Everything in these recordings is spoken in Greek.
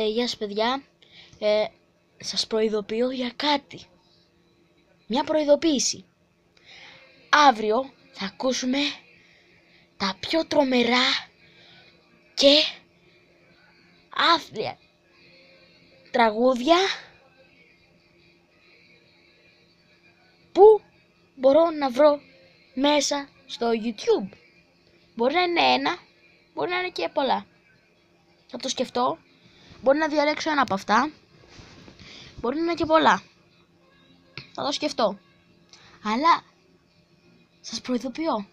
Γεια σας παιδιά, σας προειδοποιώ για κάτι. Μια προειδοποίηση. Αύριο θα ακούσουμε τα πιο τρομερά και άθλια τραγούδια που μπορώ να βρω μέσα στο YouTube. Μπορεί να είναι ένα, μπορεί να είναι και πολλά. Θα το σκεφτώ, μπορεί να διαλέξω ένα από αυτά, μπορεί να είναι και πολλά. Θα το σκεφτώ. Αλλά σας προειδοποιώ.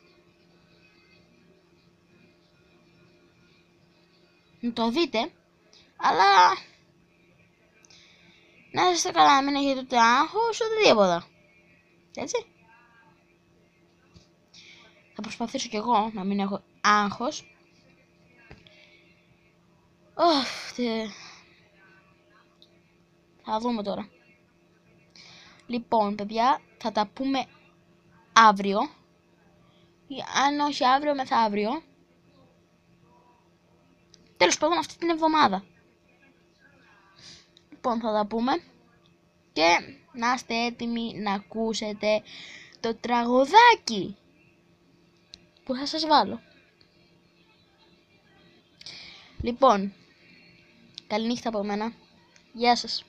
Να το δείτε, αλλά να είστε καλά, να μην έχετε ούτε άγχος, ούτε τίποτα. Έτσι. Θα προσπαθήσω κι εγώ να μην έχω άγχος. Θα δούμε τώρα. Λοιπόν, παιδιά, θα τα πούμε αύριο. Ή αν όχι αύριο, μεθαύριο. Τέλος πάντων, αυτή την εβδομάδα. Λοιπόν, θα τα πούμε. Και να είστε έτοιμοι να ακούσετε το τραγουδάκι που θα σας βάλω. Λοιπόν, καληνύχτα από μένα. Γεια σας.